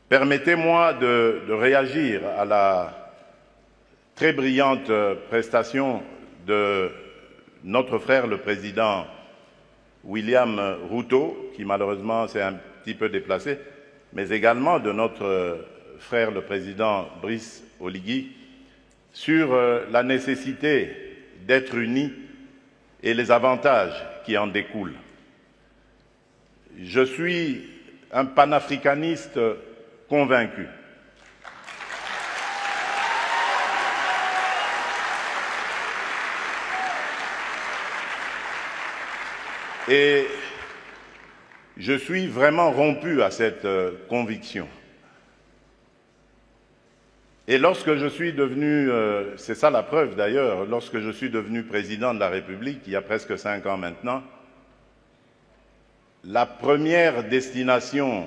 Permettez-moi de réagir à la très brillante prestation de notre frère le président William Ruto, qui malheureusement s'est un petit peu déplacé, mais également de notre frère le président Brice Oligui, sur la nécessité d'être unis et les avantages qui en découlent. Je suis un panafricaniste convaincu. Et je suis vraiment rompu à cette conviction. Et lorsque je suis devenu, c'est ça la preuve d'ailleurs, lorsque je suis devenu président de la République, il y a presque 5 ans maintenant, la première destination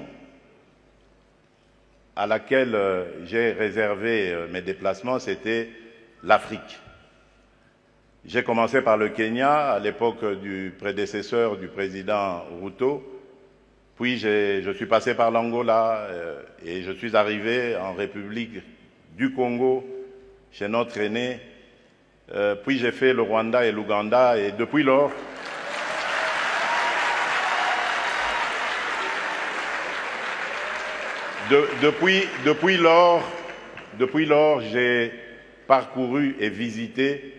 à laquelle j'ai réservé mes déplacements, c'était l'Afrique. J'ai commencé par le Kenya, à l'époque du prédécesseur du président Ruto, puis je suis passé par l'Angola et je suis arrivé en République du Congo, chez notre aîné, puis j'ai fait le Rwanda et l'Ouganda, et depuis lors, depuis lors, j'ai parcouru et visité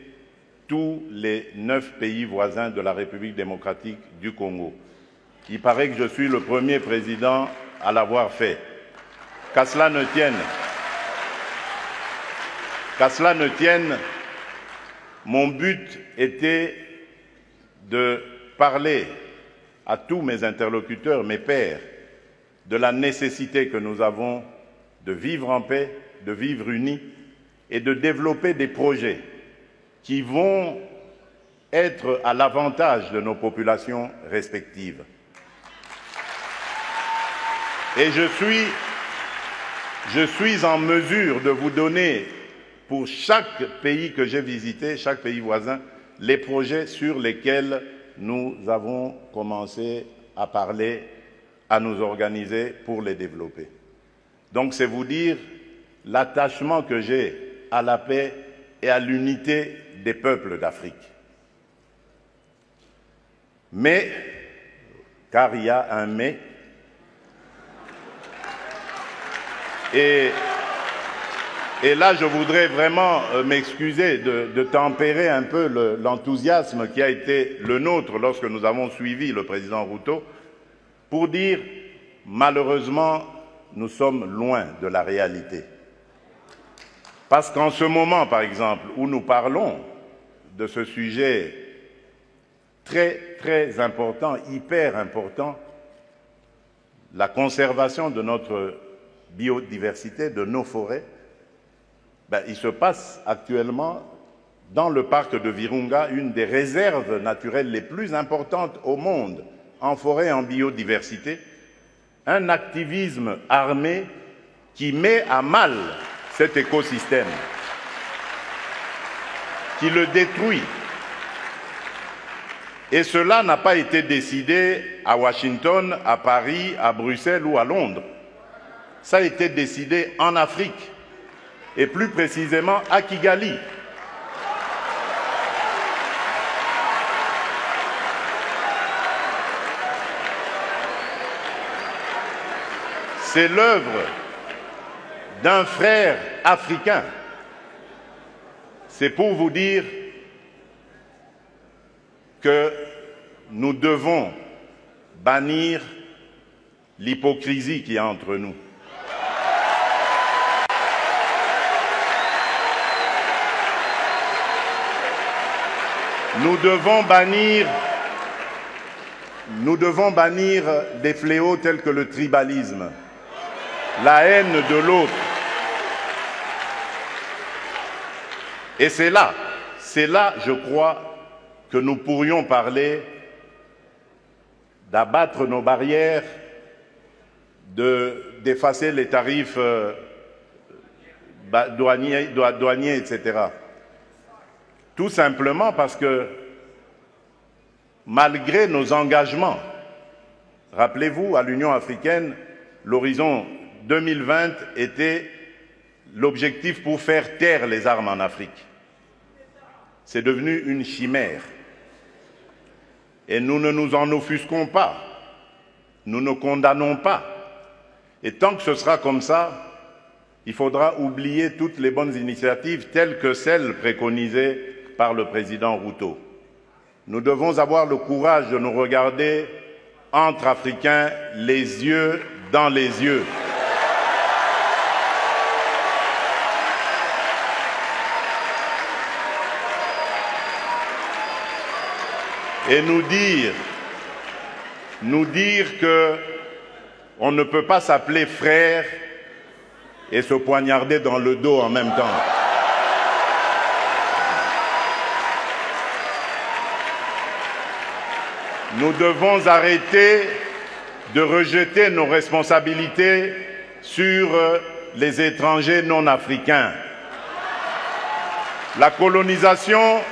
tous les 9 pays voisins de la République démocratique du Congo. Il paraît que je suis le premier président à l'avoir fait. Qu'à cela ne tienne, mon but était de parler à tous mes interlocuteurs, mes pairs, de la nécessité que nous avons de vivre en paix, de vivre unis et de développer des projets qui vont être à l'avantage de nos populations respectives. Et je suis en mesure de vous donner, pour chaque pays que j'ai visité, chaque pays voisin, les projets sur lesquels nous avons commencé à parler, à nous organiser pour les développer. Donc c'est vous dire l'attachement que j'ai à la paix et à l'unité des peuples d'Afrique. Mais, car il y a un mais, et là je voudrais vraiment m'excuser de tempérer un peu l'enthousiasme qui a été le nôtre lorsque nous avons suivi le président Ruto, pour dire, malheureusement, nous sommes loin de la réalité. Parce qu'en ce moment, par exemple, où nous parlons de ce sujet très, très important, hyper important, la conservation de notre biodiversité, de nos forêts, il se passe actuellement dans le parc de Virunga, une des réserves naturelles les plus importantes au monde, en forêt et en biodiversité, un activisme armé qui met à mal cet écosystème, qui le détruit. Et cela n'a pas été décidé à Washington, à Paris, à Bruxelles ou à Londres. Ça a été décidé en Afrique, et plus précisément à Kigali. C'est l'œuvre d'un frère africain. C'est pour vous dire que nous devons bannir l'hypocrisie qui est entre nous. Nous devons bannir des fléaux tels que le tribalisme, la haine de l'autre. Et c'est là, je crois, que nous pourrions parler d'abattre nos barrières, d'effacer les tarifs douaniers, etc. Tout simplement parce que, malgré nos engagements, rappelez-vous, à l'Union africaine, l'horizon 2020 était l'objectif pour faire taire les armes en Afrique. C'est devenu une chimère. Et nous ne nous en offusquons pas. Nous ne condamnons pas. Et tant que ce sera comme ça, il faudra oublier toutes les bonnes initiatives telles que celles préconisées par le président Ruto. Nous devons avoir le courage de nous regarder entre Africains, les yeux dans les yeux. Et nous dire que on ne peut pas s'appeler frère et se poignarder dans le dos en même temps. Nous devons arrêter de rejeter nos responsabilités sur les étrangers non africains. La colonisation,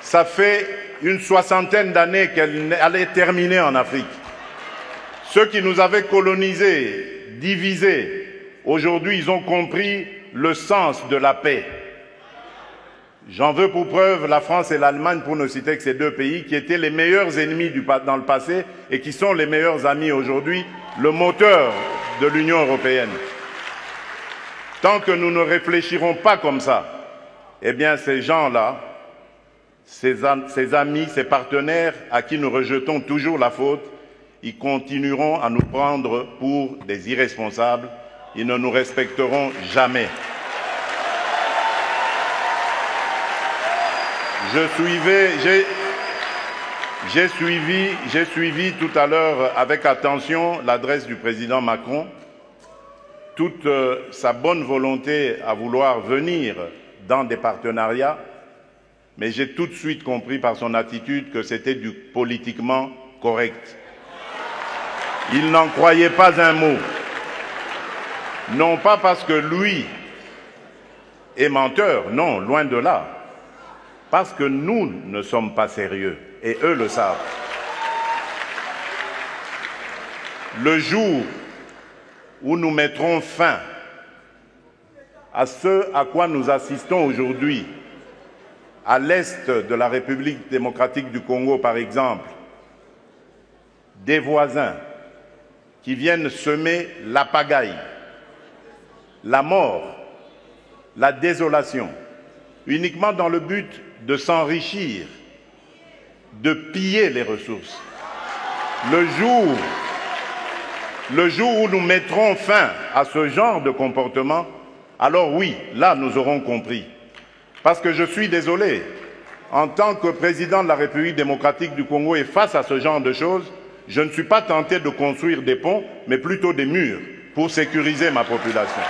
ça fait une soixantaine d'années qu'elle allait terminer en Afrique. Ceux qui nous avaient colonisés, divisés, aujourd'hui ils ont compris le sens de la paix. J'en veux pour preuve la France et l'Allemagne, pour ne citer que ces deux pays, qui étaient les meilleurs ennemis dans le passé et qui sont les meilleurs amis aujourd'hui, le moteur de l'Union européenne. Tant que nous ne réfléchirons pas comme ça, eh bien ces gens-là, ces amis, ces partenaires à qui nous rejetons toujours la faute, ils continueront à nous prendre pour des irresponsables. Ils ne nous respecteront jamais. J'ai suivi tout à l'heure avec attention l'adresse du président Macron, toute sa bonne volonté à vouloir venir dans des partenariats, mais j'ai tout de suite compris par son attitude que c'était du politiquement correct. Il n'en croyait pas un mot. Non pas parce que lui est menteur, non, loin de là. Parce que nous ne sommes pas sérieux, et eux le savent. Le jour où nous mettrons fin à ce à quoi nous assistons aujourd'hui, à l'est de la République démocratique du Congo par exemple, des voisins qui viennent semer la pagaille, la mort, la désolation, uniquement dans le but de s'enrichir, de piller les ressources. Le jour où nous mettrons fin à ce genre de comportement, alors oui, là nous aurons compris. Parce que je suis désolé, en tant que président de la République démocratique du Congo et face à ce genre de choses, je ne suis pas tenté de construire des ponts, mais plutôt des murs pour sécuriser ma population.